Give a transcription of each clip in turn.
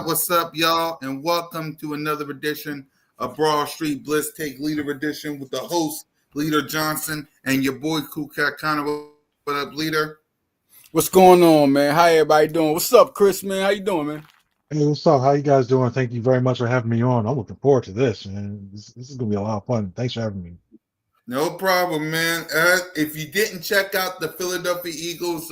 What's up, y'all, and welcome to another edition of Broad Street Blitz Take Leader Edition with the host, Leader Johnson, and your boy, WK1. What up, Leader? What's going on, man? How everybody doing? What's up, Chris, man? How you doing, man? Hey, what's up? How you guys doing? Thank you very much for having me on. I'm looking forward to this, man. This is going to be a lot of fun. Thanks for having me. No problem, man. If you didn't check out the Philadelphia Eagles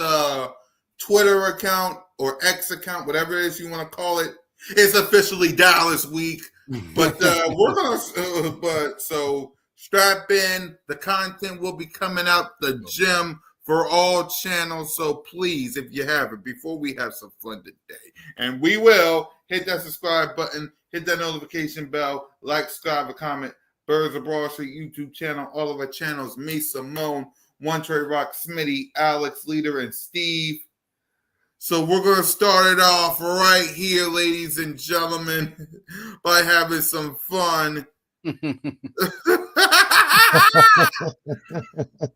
Twitter account or X account, whatever it is you want to call it, it's officially Dallas week. But we're gonna. So strap in. The content will be coming out the gym for all channels. So please, if you haven't, before we have some fun today, and we will, hit that subscribe button, hit that notification bell, like, subscribe, comment. Birds of Broad Street YouTube channel, all of our channels, me, Simone, One Trey Rock, Smitty, Alex, Leader, and Steve. So we're going to start it off right here, ladies and gentlemen, by having some fun. The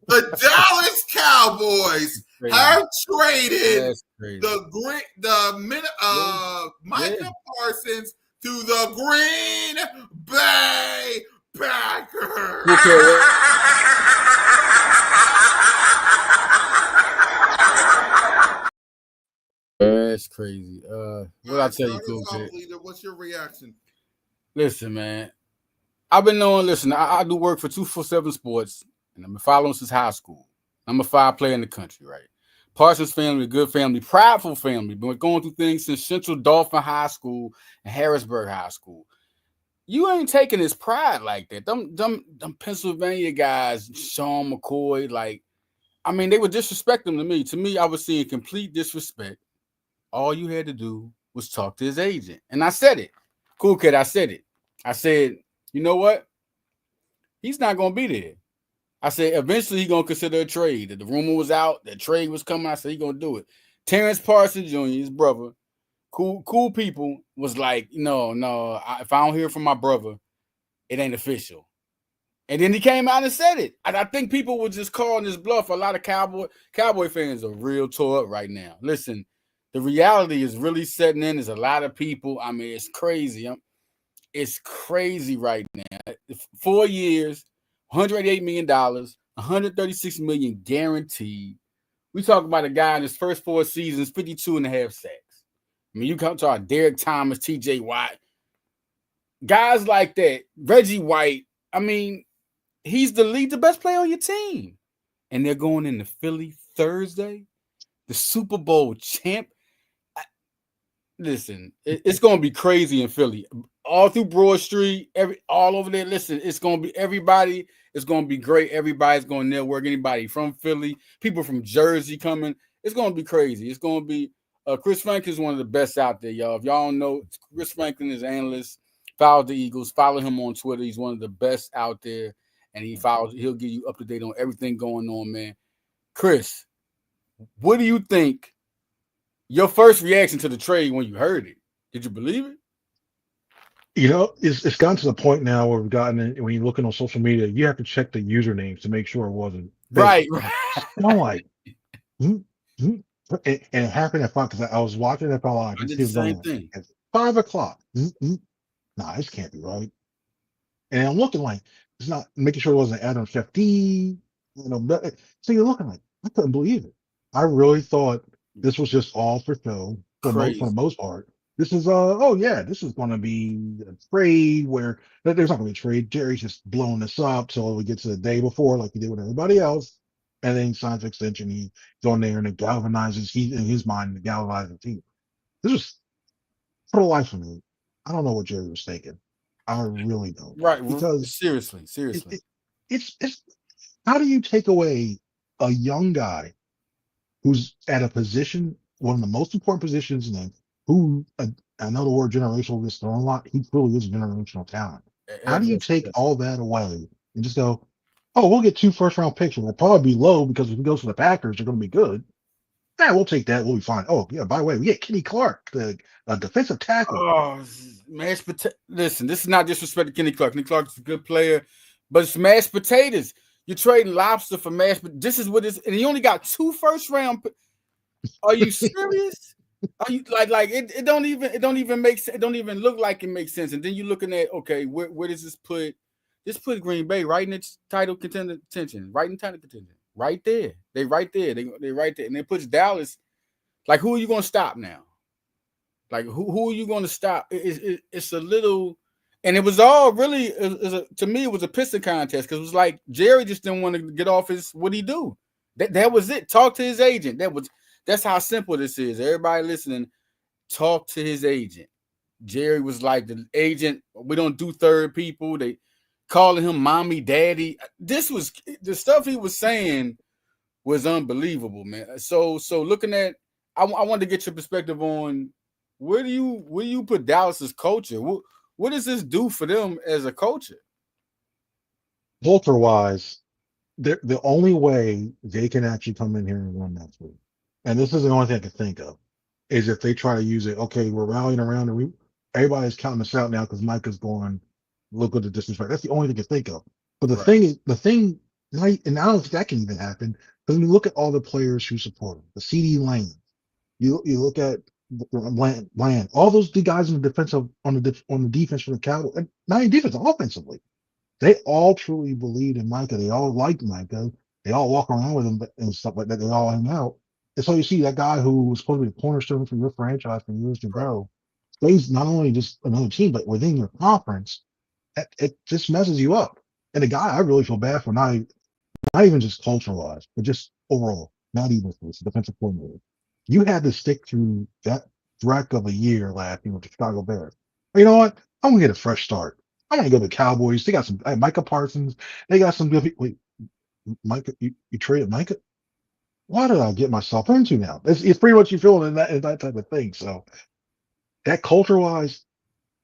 Dallas Cowboys have traded Micah Parsons to the Green Bay Packers. That's crazy. What I tell you, cool kid? Leader, what's your reaction? Listen, man. I've been knowing. Listen, I do work for 247 Sports, and I've been following since high school. I'm a 5 player in the country, right? Parsons family, good family, prideful family. Been going through things since Central Dauphin High School and Harrisburg High School. You ain't taking his pride like that. Them Pennsylvania guys, Sean McCoy, like, I mean, they would disrespect him to me. To me, I was seeing complete disrespect. All you had to do was talk to his agent. And I said it. Cool kid, I said it. I said, you know what? He's not going to be there. I said, eventually he's going to consider a trade. The rumor was out. The trade was coming. I said, he's going to do it. Terrence Parsons Jr., his brother, cool people, was like, no, if I don't hear from my brother, it ain't official. And then he came out and said it. And I think people were just calling his bluff. A lot of Cowboy fans are real tore up right now. Listen, the reality is really setting in. There's a lot of people. I mean, it's crazy. It's crazy right now. 4 years, $188 million, $136 million guaranteed. We talk about a guy in his first 4 seasons, 52 and a half sacks. I mean, you come to our Derek Thomas, TJ Watt, guys like that, Reggie White. I mean, he's the best player on your team. And they're going into Philly Thursday, the Super Bowl champ. Listen, it's going to be crazy in Philly. All through Broad Street, all over there. Listen, it's going to be everybody. It's going to be great. Everybody's going to network. Anybody from Philly, people from Jersey coming. It's going to be crazy. It's going to be Chris Franklin is one of the best out there, y'all. If y'all don't know, Chris Franklin is an analyst. Follow the Eagles. Follow him on Twitter. He's one of the best out there, and he'll give you up to date on everything going on, man. Chris, What do you think? Your first reaction to the trade when you heard it? Did you believe it? You know, it's gotten to the point now where we've gotten it, when you're looking on social media, you have to check the usernames to make sure it wasn't fake. Right. And I'm like, hmm, hmm. And it happened at 5 because I was watching NFL Live. I This did the kid's same on thing. at 5 o'clock. Nah, this can't be right. And I'm looking like it's not making sure it wasn't Adam Shefty. You know, so you're looking like I couldn't believe it. I really thought this was just all for show for the Crazy. most part. This is oh yeah, this is going to be a trade where there's not going to be a trade. Jerry's just blowing this up so we get to the day before like he did with everybody else, and then he signs an extension. He's on there and it galvanizes. He in his mind it galvanizes the team. This was for the life of me. I don't know what Jerry was thinking. I really don't Right. because Seriously. it, it, it's how do you take away a young guy who's at a position, one of the most important positions in them, who I know the word generational is thrown a lot. He truly is a generational talent. How do you take all that away and just go, oh, we'll get 2 first-round picks. We'll probably be low because if he goes to the Packers, they're going to be good. Yeah, we'll take that. We'll be fine. Oh, yeah, by the way, we get Kenny Clark, the defensive tackle. Oh, mashed potato. Listen, this is not disrespect to Kenny Clark. Kenny Clark's a good player, but it's mashed potatoes. You're trading lobster for mashed. This is what it's, and he only got 2 first-round. Are you serious? Are you like it? It don't even make sense. It don't even look like it makes sense. And then you're looking at okay, where does this put? This put Green Bay right in its title contention, right in title contention, right there. They right there. They right there, and it puts Dallas. Like, who are you going to stop now? Like, who are you going to stop? It's a little, and it was all really to me. It was a piston contest because it was like Jerry just didn't want to get off his. What he do? That was it. Talk to his agent. That's how simple this is. Everybody listening, talk to his agent. Jerry was like the agent. We don't do third people. They calling him mommy, daddy. This was the stuff he was saying was unbelievable, man. So looking at, I wanted to get your perspective on where do you put Dallas's culture? What does this do for them as a culture? Culture wise, the only way they can actually come in here and win next week, and this is the only thing I can think of, is if they try to use it. Okay, we're rallying around and everybody's counting us out now because Micah's going. Look at the disrespect. That's the only thing I can think of. But the thing is, and I don't think that can even happen because when you look at all the players who support him, the CD Lane, you look at Bland, all those guys in the defensive on the defense for the Cowboys, and not even defense, offensively. They all truly believe in Micah. They all like Micah. They all walk around with him and stuff like that. They all hang out. And so you see that guy who was supposed to be the cornerstone for your franchise for years to go stays not only just another team, but within your conference. It just messes you up. And the guy I really feel bad for, not even just culture wise, but just overall, not even for this defensive coordinator. You had to stick through that wreck of a year last year with the Chicago Bears. But you know what? I'm gonna get a fresh start. I'm gonna go to the Cowboys. They got some Micah Parsons. They got some good people. Wait, Micah, you traded Micah? What did I get myself into now? It's pretty much you feeling in that type of thing. So that culture wise,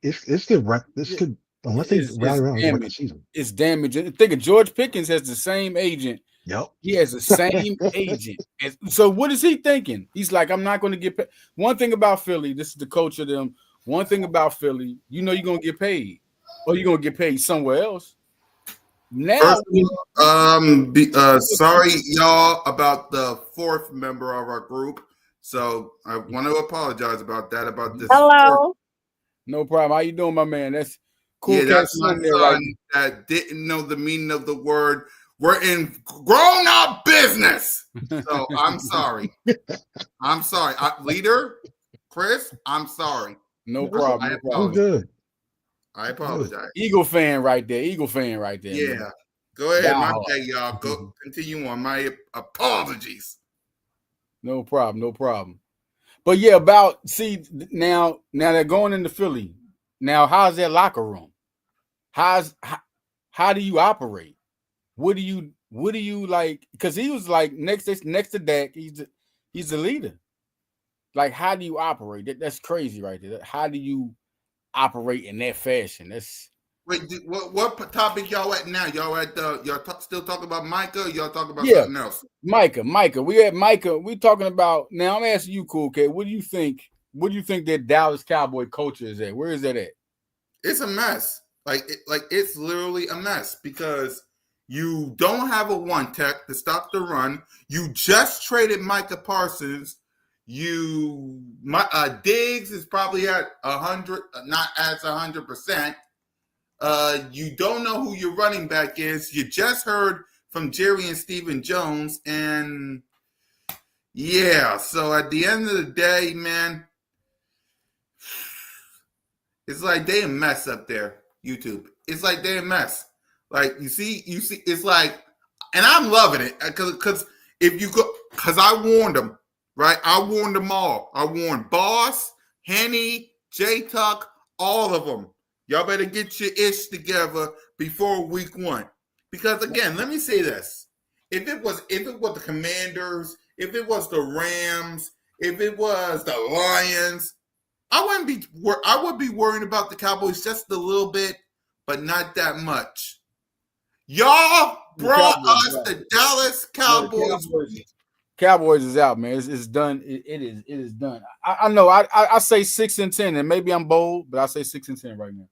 this could wreck. This could unless they rally around and wreck the season. It's damaging. Think of George Pickens has the same agent. Yep. He has the same agent. So what is he thinking? He's like, I'm not going to get paid. One thing about Philly, this is the culture of them. One thing about Philly, you know you're going to get paid. Or you're going to get paid somewhere else. Now, sorry, y'all, about the 4th member of our group. So I want to apologize about that. About this. Hello. No problem. How you doing, my man? That's cool. Yeah, that's my son that didn't know the meaning of the word. We're in grown-up business. So I'm sorry. I'm sorry. Leader, Chris, I'm sorry. No problem. I apologize. I'm good. I apologize. Eagle fan right there. Yeah. Man. Go ahead. My bad, y'all. Go continue on. My apologies. No problem. But yeah, now they're going into Philly. Now, how's that locker room? How do you operate? What do you like? Because he was like next to Dak, he's the leader. Like, how do you operate? That's crazy right there. How do you operate in that fashion? Wait, what topic y'all at now? Y'all at still talking about Micah? Or y'all talking about Yeah, something else? Micah. We at Micah. We talking about now. I'm asking you, Cool K. What do you think? What do you think that Dallas Cowboy culture is at? Where is that at? It's a mess. It's literally a mess because you don't have a one tech to stop the run. You just traded Micah Parsons. Diggs is probably at 100, not at 100%. You don't know who your running back is. You just heard from Jerry and Stephen Jones, and yeah. So at the end of the day, man, it's like they a mess up there. YouTube. It's like they a mess. Like you see. It's like, and I'm loving it because if you go, because I warned them, right? I warned them all. I warned Boss, Henny, J Tuck, all of them. Y'all better get your ish together before week 1. Because again, let me say this: if it was the Commanders, if it was the Rams, if it was the Lions, I would be worrying about the Cowboys just a little bit, but not that much. Y'all brought us the Dallas Cowboys. Cowboys is out, man. It's done. It is done. I know. I say 6-10, and maybe I'm bold, but I say 6-10 right now.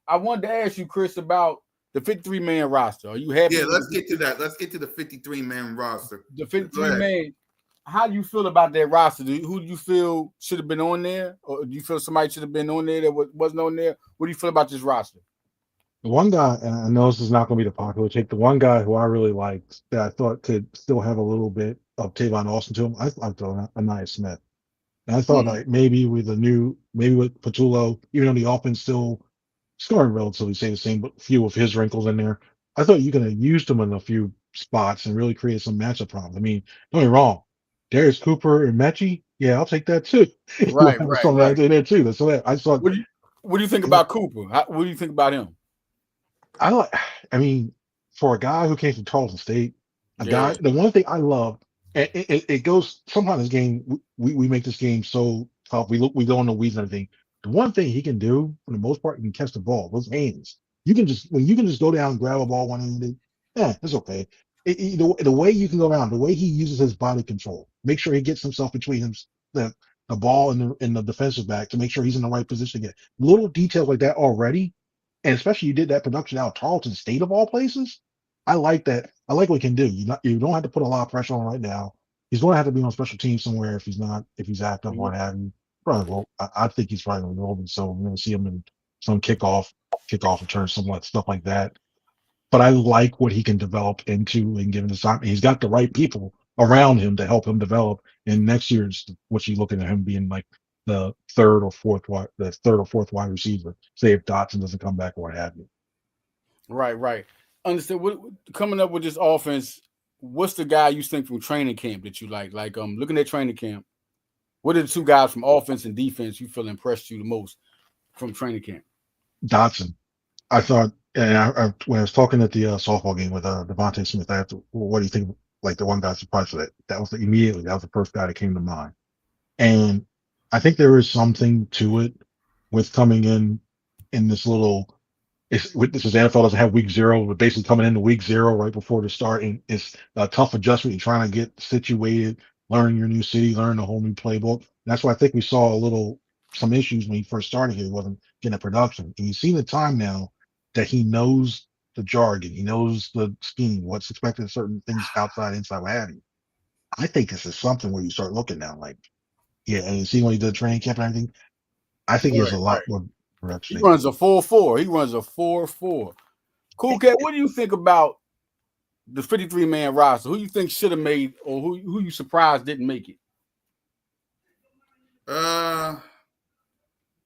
I wanted to ask you, Chris, about the 53-man roster. Are you happy? Yeah, let's get to that. Let's get to the 53-man roster. The 53-man. How do you feel about that roster? Who do you feel should have been on there, or do you feel somebody should have been on there that wasn't on there? What do you feel about this roster? The one guy, and I know this is not going to be the popular take, the one guy who I really liked that I thought could still have a little bit of Tavon Austin to him, I thought Anaya Smith. And I thought like maybe with Patullo, even though the offense still scoring relatively stay the same, but a few of his wrinkles in there, I thought you could have used him in a few spots and really create some matchup problems. I mean, don't get me wrong, Darius Cooper and Mechie, yeah, I'll take that too. Right. Right there too. So I thought. What do you think about Cooper? What do you think about him? I mean, for a guy who came from Tarleton State, the one thing I love, and it goes sometimes this game, we make this game so tough. We go in the weeds and everything. The one thing he can do, for the most part, he can catch the ball. Those hands. You can just go down and grab a ball one-handed, it's okay. The way you can go around, the way he uses his body control, make sure he gets himself between the ball and the defensive back to make sure he's in the right position to get little details like that already. And especially you did that production out of Tarleton State of all places. I like that. I like what he can do. You don't have to put a lot of pressure on him right now. He's going to have to be on special teams somewhere if he's active or what have you. Probably will. I think he's probably going to roll. So we're going to see him in some kickoff return, stuff like that. But I like what he can develop into and given the time. He's got the right people around him to help him develop. And next year, what you looking at him being like the third or fourth wide receiver. Say if Dotson doesn't come back or what have you. Right. Understand. Coming up with this offense, what's the guy you think from training camp that you like? Like looking at training camp, what are the two guys from offense and defense you feel impressed you the most from training camp? Dotson. I thought, and I when I was talking at the softball game with Devontae Smith, I asked, well, what do you think? Like the one guy surprised for that. That was the first guy that came to mind. And I think there is something to it with coming in this little. This is NFL doesn't have week 0, but basically coming into week 0 right before the start, and it's a tough adjustment. You're trying to get situated, learning your new city, learning a whole new playbook. And that's why I think we saw some issues when he first started here. He wasn't getting a production, and you see the time now that he knows the jargon, he knows the scheme, what's expected of certain things outside, inside, what have you. I think this is something where you start looking now, like. Yeah, and you see when he did training camp and everything, I think he has a lot more production. He runs a 4.4. He runs a 4.4. Cool Cat, what do you think about the 53-man roster? Who you think should have made, or who you surprised didn't make it?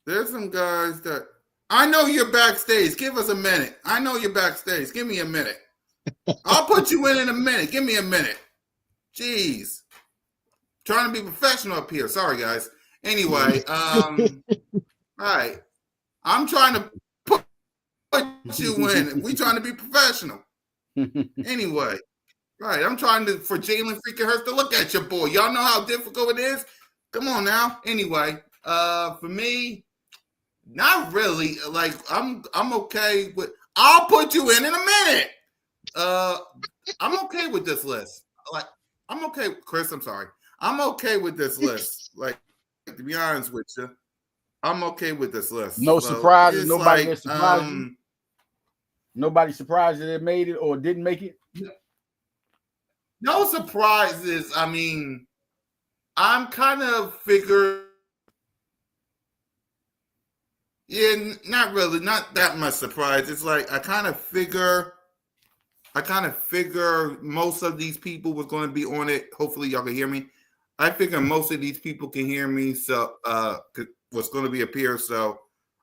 There's some guys that I know you're backstage. Give us a minute. I know you're backstage. Give me a minute. I'll put you in a minute. Give me a minute. Jeez. Trying to be professional up here. Sorry, guys. Anyway, all right. I'm trying to put you in. We trying to be professional. Anyway, right. I'm trying for Jalen freaking Hurts to look at your boy. Y'all know how difficult it is? Come on now. Anyway, for me, Not really. Like I'm okay with. I'll put you in a minute. I'm okay with this list. Like I'm okay, Chris. I'm sorry. I'm okay with this list. Like to be honest with you, I'm okay with this list. No So surprises. it's Nobody like that surprised you. Nobody surprised that it made it or didn't make it. No surprises. I mean, I'm kind of figure. Yeah, not really, not that much surprise. It's like I kind of figure most of these people was going to be on it. Hopefully, y'all can hear me. I figure most of these people can hear me, so what's going to be up here. So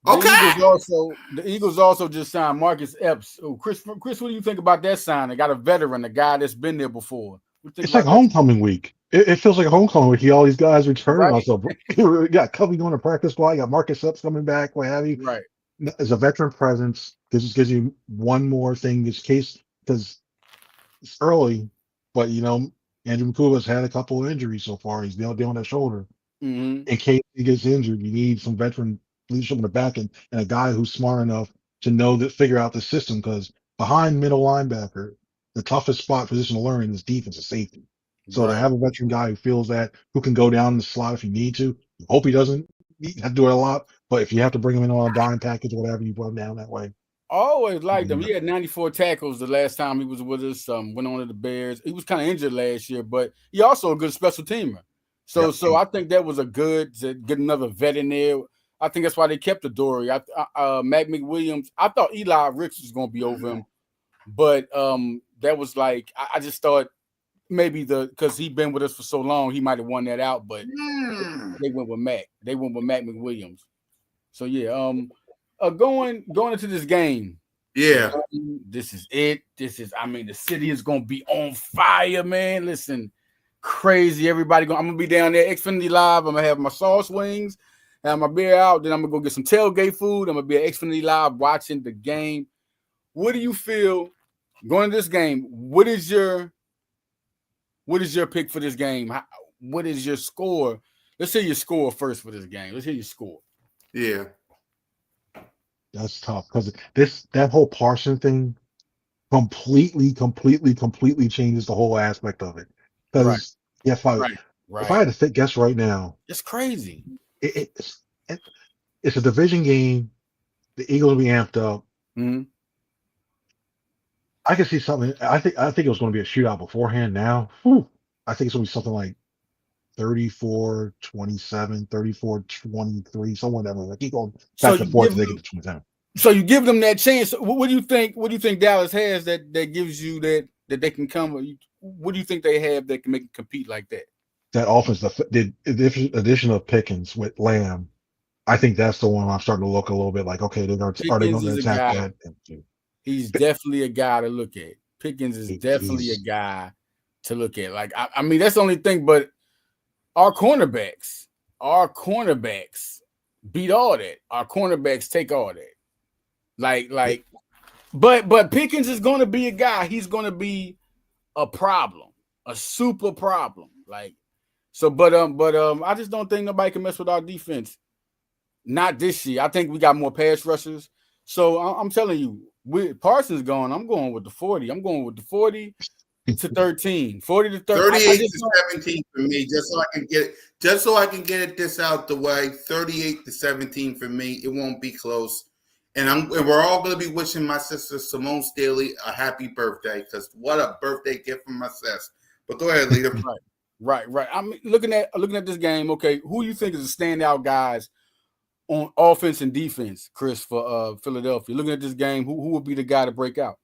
okay. The Eagles also just signed Marcus Epps. Oh, Chris, what do you think about that sign? They got a veteran, a guy that's been there before. It's like homecoming week. It feels like a homecoming week. All these guys returning. Right. Also, we got Covey going to practice squad. You got Marcus Epps coming back. What have you? Right. As a veteran presence, this gives you one more thing. This case because it's early, but Andrew McCuba's had a couple of injuries so far. He's dealing with that shoulder. Mm-hmm. In case he gets injured, you need some veteran leadership in the back and a guy who's smart enough to figure out the system. Because behind middle linebacker, the toughest spot position to learn in this defense is safety. So to have a veteran guy who feels that, who can go down the slot if you need to, hope he doesn't have to do it a lot. But if you have to bring him in on a dime package or whatever, you put him down that way. Always liked him. He had 94 tackles the last time he was with us. Went on to the Bears. He was kind of injured last year, but he also a good special teamer. So I think that was to get another vet in there. I think that's why they kept Adoree. Mac McWilliams. I thought Eli Ricks was going to be over him, but that was like I just thought maybe because he'd been with us for so long, he might have won that out. But they went with Mac. They went with Mac McWilliams. So yeah. Going into this game. Yeah. This is it. The city is gonna be on fire, man. Listen, crazy. I'm gonna be down there, Xfinity Live. I'm gonna have my sauce wings, have my beer out, then I'm gonna go get some tailgate food. I'm gonna be at Xfinity Live watching the game. What do you feel going to this game? What is your pick for this game? What is your score? Let's hear your score first for this game. Let's hear your score. Yeah. That's tough because that whole Parson thing completely changes the whole aspect of it. Because if I had to guess right now, it's crazy. It's a division game. The Eagles will be amped up. Mm-hmm. I can see something. I think it was going to be a shootout beforehand. Now, I think it's going to be something like 34-27, 34-23, somewhere that way. Like keep going back and forth to get to 27. So you give them that chance. What do you think? What do you think Dallas has that gives you that they can come? What do you think they have that can make it compete like that? That offense, the addition of Pickens with Lamb, I think that's the one I'm starting to look a little bit like, okay, are they going to attack that? He's definitely a guy to look at. Pickens is definitely a guy to look at. Like I mean, that's the only thing. But our cornerbacks beat all that. Our cornerbacks take all that. But Pickens is going to be a guy. He's going to be a problem, a super problem. I just don't think nobody can mess with our defense. Not this year. I think we got more pass rushers. So I'm telling you, with Parsons gone, I'm going with the 40. I'm going with the 40 to 13, 40 to 13. 38 to 17 for me, just so I can get it this out the way. 38 to 17 for me. It won't be close. And we're all going to be wishing my sister Simone Staley a happy birthday because what a birthday gift from my sis. But go ahead, leader. Right. I mean, looking at this game. Okay, who do you think is the standout guys on offense and defense, Chris, for Philadelphia? Looking at this game, who would be the guy to break out?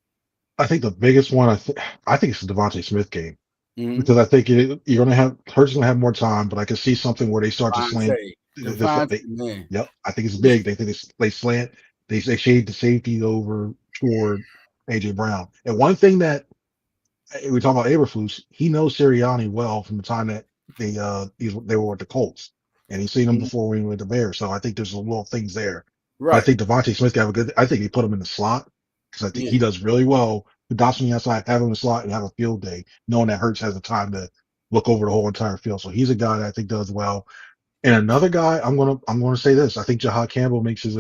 I think the biggest one, I think it's the Devontae Smith game because I think you're going to have Hurts going to have more time, but I can see something where they start to slant. Yep, I think it's big. They think they slant. They shade the safety over toward AJ Brown. And one thing that we talk about Eberflus, he knows Sirianni well from the time that they were with the Colts, and he's seen him before when he went to Bears. So I think there's a little things there. Right. I think Devontae Smith got a good. I think they put him in the slot because I think he does really well. The dots on the outside, have him in the slot, and have a field day, knowing that Hurts has the time to look over the whole entire field. So he's a guy that I think does well. And another guy, I'm gonna say this. I think Jahad Campbell makes his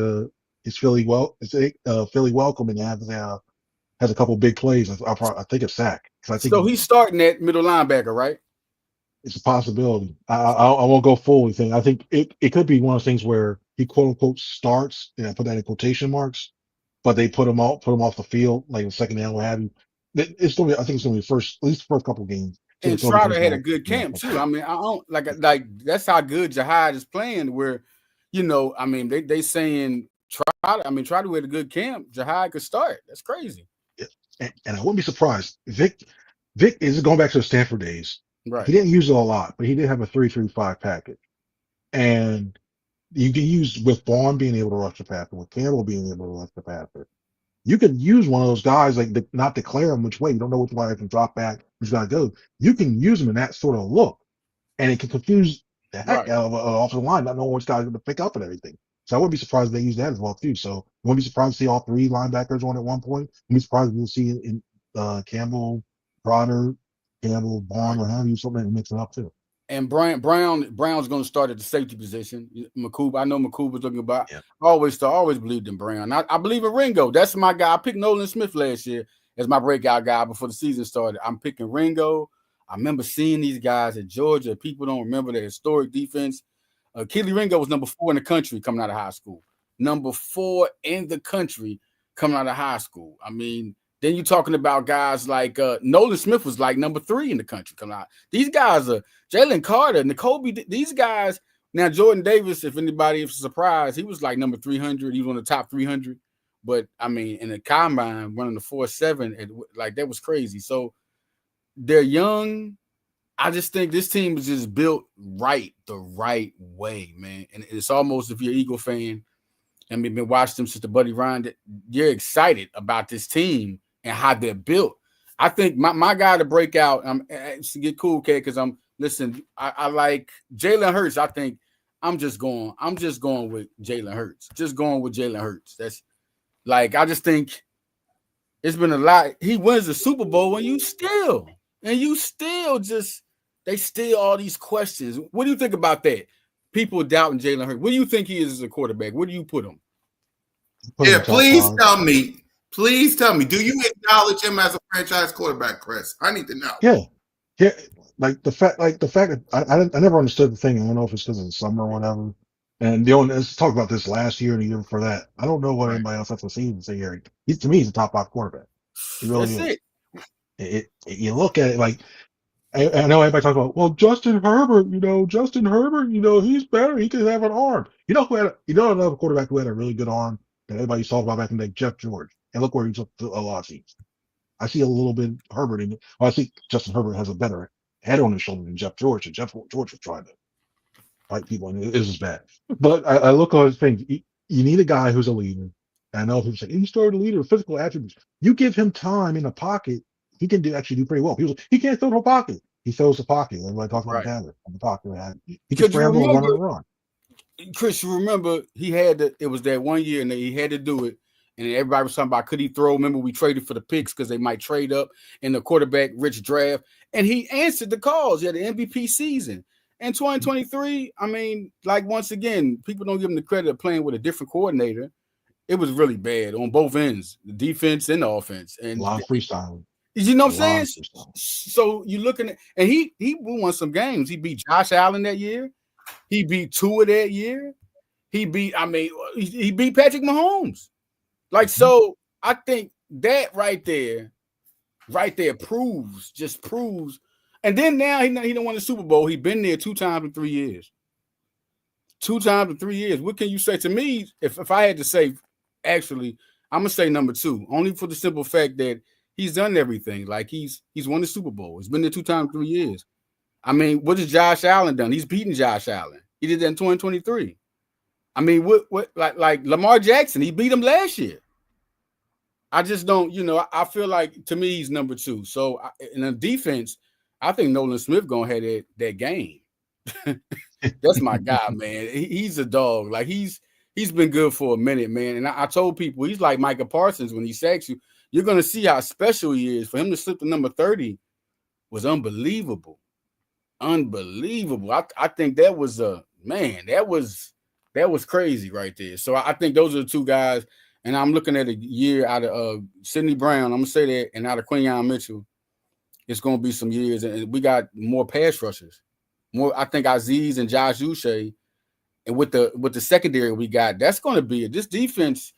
Philly Philly welcome and has a couple big plays. I think it's sack because I think So he's starting at middle linebacker, right? it's a possibility. I won't go full anything. I think it could be one of those things where he quote unquote starts, and I put that in quotation marks, but they put him off the field like the second down, what have you. It's gonna be, I think it's gonna be at least the first couple games. So And until he comes Trotter had a back, good yeah. camp too. I mean, I don't like that's how good Jahad is playing. Where, I mean, they saying Trotter. I mean, Trotter had a good camp. Jahad could start. That's crazy. And I wouldn't be surprised. Vic is going back to the Stanford days. Right. He didn't use it a lot, but he did have a 3-3-5 package. And you can use with Vaughn being able to rush the passer, with Campbell being able to rush the passer. You could use one of those guys not declare them which way. You don't know which way I can drop back, which guy goes. You can use them in that sort of look, and it can confuse the heck out of an offensive line, not knowing which guy's going to pick up and everything. So I wouldn't be surprised if they use that as well too. So I wouldn't be surprised to see all three linebackers on at one point. I'd be surprised if you see in Campbell, Trotter, Campbell, Vaughn, or have you something and mix it up too. And Brown's going to start at the safety position. McCool, I know McCool was looking about. Yeah. I always believed in Brown. I believe in Ringo. That's my guy. I picked Nolan Smith last year as my breakout guy before the season started. I'm picking Ringo. I remember seeing these guys at Georgia. People don't remember their historic defense. Keely Ringo was number 4 in the country coming out of high school. Number 4 in the country coming out of high school. I mean, then you're talking about guys like Nolan Smith was like number 3 in the country coming out. These guys are Jalen Carter, N'Kobe, these guys. Now, Jordan Davis, if anybody is surprised, he was like number 300. He was on the top 300. But, I mean, in the combine, running the 4.7, like that was crazy. So they're young. I just think this team was just built the right way, man. And it's almost, if you're an Eagle fan and we've been watching them since the Buddy Ryan, you're excited about this team and how they're built. I think my guy to break out, to get cool, kid, because I like Jalen Hurts. I think I'm just going with Jalen Hurts. Just going with Jalen Hurts. That's like, I just think it's been a lot. He wins the Super Bowl and you still they still all these questions. What do you think about that? People doubting Jalen Hurts. What do you think he is as a quarterback? Where do you put him? Please tell me. Please tell me. Do you acknowledge him as a franchise quarterback, Chris? I need to know. Yeah. Like the fact that I never understood the thing. I don't know if it's because of the summer or whatever. And let's talk about this last year and the year before that. I don't know what anybody else has to see and say here. To me, he's a top 5 quarterback. He really is. You look at it like, I know everybody talks about, well, Justin Herbert, he's better. He could have an arm. Another quarterback who had a really good arm that everybody saw about back in the day, Jeff George. And look where he took a lot of teams. I see a little bit Herbert in it. Well, I think Justin Herbert has a better head on his shoulder than Jeff George. And Jeff George was trying to fight people, and it was bad. But I look at his things. You need a guy who's a leader. And I know people say, he started a leader with physical attributes. You give him time in the pocket, he can actually do pretty well. He can't throw the pocket. He throws the pocket. Everybody talks about Taylor on the pocket. He can scramble and run on the run. Chris, you remember it was that one year and he had to do it. And everybody was talking about, could he throw? Remember, we traded for the picks because they might trade up in the quarterback-rich draft. And he answered the calls. He had an MVP season. In 2023, I mean, like, once again, people don't give him the credit of playing with a different coordinator. It was really bad on both ends, the defense and the offense. And a lot of freestyling. You know what I'm saying? So you're looking at, and he won some games. He beat Josh Allen that year. He beat Tua that year. He beat Patrick Mahomes. Like, so I think that right there proves. And then now he don't won the Super Bowl. He's been there 2 times in 3 years. 2 times in 3 years. What can you say to me? If I had to say, actually, I'm gonna say number 2, only for the simple fact that he's done everything. Like, he's won the Super Bowl. He's been there 2 times in 3 years. I mean, what has Josh Allen done? He's beaten Josh Allen. He did that in 2023. I mean, what like Lamar Jackson, he beat him last year. I just don't, I feel like, to me, he's number 2. So in the defense, I think Nolan Smith gonna have that game. That's my guy, man. He's a dog. Like, he's been good for a minute, man. And I told people he's like Micah Parsons when he sacks you. You're gonna see how special he is. For him to slip to number 30 was unbelievable. Unbelievable. I think that was man, that was crazy right there. So I think those are the two guys. And I'm looking at a year out of Sidney Brown. I'm gonna say that, and out of Quinyon Mitchell, it's gonna be some years, and we got more pass rushers. More, I think Aziz and Josh Uche, and with the secondary we got, that's gonna be it. This defense,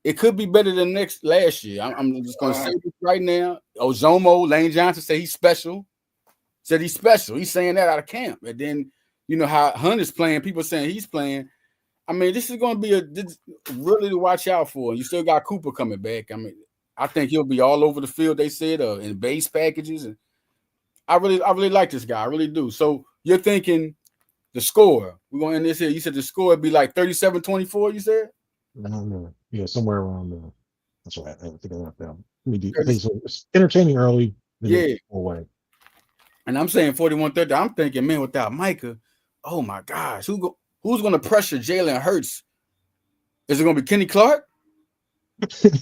it could be better than last year. I'm just gonna say this right now. Ozomo, Lane Johnson said he's special. Said he's special. He's saying that out of camp, and then you know how Hunt is playing. People saying he's playing. I mean, this is going to be really to watch out for. You still got Cooper coming back. I mean, I think he'll be all over the field. They said in base packages, and I really like this guy. I really do. So you're thinking the score? We're going to end this here. You said the score would be like 37-24. You said? I don't know. Yeah, somewhere around there. That's what I think I left down. I think so. It's entertaining early. Yeah. Away. And I'm saying 41-30. I'm thinking, man, without Micah, oh my gosh, who's going to pressure Jalen Hurts? Is it going to be Kenny Clark?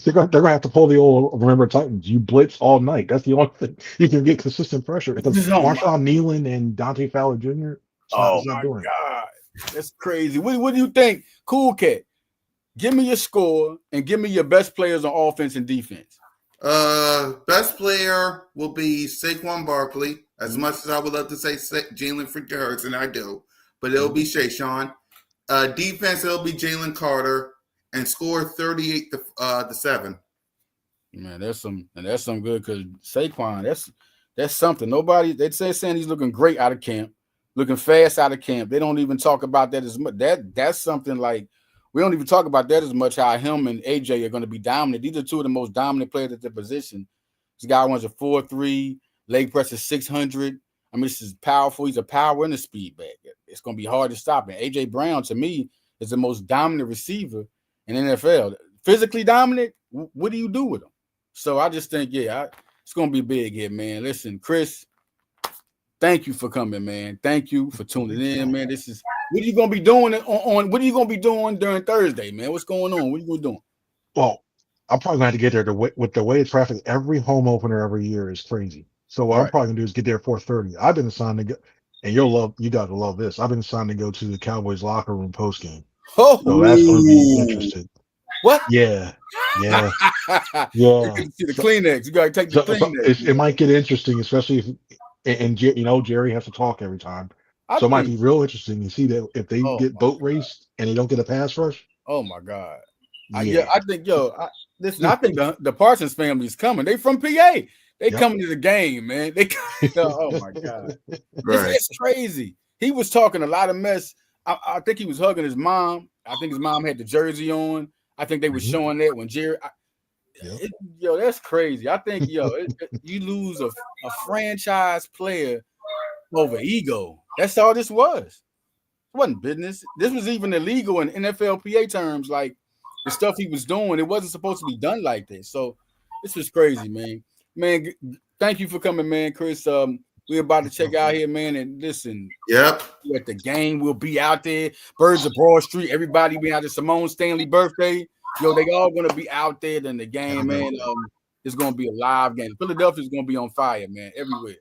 they're going to have to pull the old Remember Titans. You blitz all night. That's the only thing you can get consistent pressure. Because Marshawn Nealon and Dante Fowler Jr. Oh my God, that's crazy. What do you think, Cool Cat? Give me your score and give me your best players on offense and defense. Best player will be Saquon Barkley. As much as I would love to say Jalen freaking Hurts, and I do, but it'll be Shayshawn. Defense, it'll be Jalen Carter, and score 38-7. Man, that's some good because Saquon, that's something. Nobody saying he's looking great out of camp, looking fast out of camp. They don't even talk about that as much. That's something like we don't even talk about that as much. How him and AJ are going to be dominant. These are two of the most dominant players at their position. This guy runs a 4.3, leg press is 600. I mean, this is powerful. He's a power and a speed back. It's going to be hard to stop him. AJ Brown, to me, is the most dominant receiver in NFL. Physically dominant, what do you do with him? So I just think, it's going to be big here, man. Listen, Chris, thank you for coming, man. Thank you for tuning in, man. What are you going to be doing what are you going to be doing during Thursday, man? What's going on? What are you going to be doing? Well, I'm probably going to have to get there with the way of traffic. Every home opener every year is crazy. So what I'm probably going to do is get there at 4:30. I've been assigned to go, and you got to love this. I've been assigned to go to the Cowboys locker room post game. Oh, so that's going to be interesting. What? Yeah. You can see the Kleenex. You got to take the Kleenex. It might get interesting, especially if Jerry has to talk every time. So it might be real interesting. You see that if they get boat raced and they don't get a pass rush. Oh my God. I think I think the Parsons family is coming. They from PA. They coming to the game, man. Oh my God. It's crazy. He was talking a lot of mess. I think he was hugging his mom. I think his mom had the jersey on. I think they were showing that when Jerry. That's crazy. I think you lose a franchise player over ego. That's all this was. It wasn't business. This was even illegal in NFLPA terms. Like the stuff he was doing, it wasn't supposed to be done like this. So this was crazy, man. Man, thank you for coming, man, Chris. We're about to check out here, man. And listen, yep. At the game, we'll be out there. Birds of Broad Street. Everybody be out there. Simone Stanley birthday. They all gonna be out there in the game, man. It's gonna be a live game. Philadelphia's gonna be on fire, man, everywhere.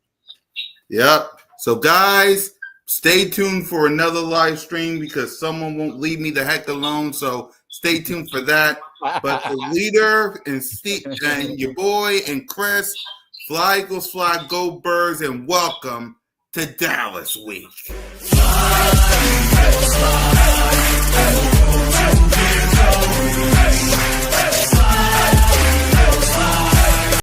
Yep. So guys, stay tuned for another live stream because someone won't leave me the heck alone. So stay tuned for that. But the leader and Steve and your boy and Chris, fly Eagles, fly, go Birds, and welcome to Dallas Week.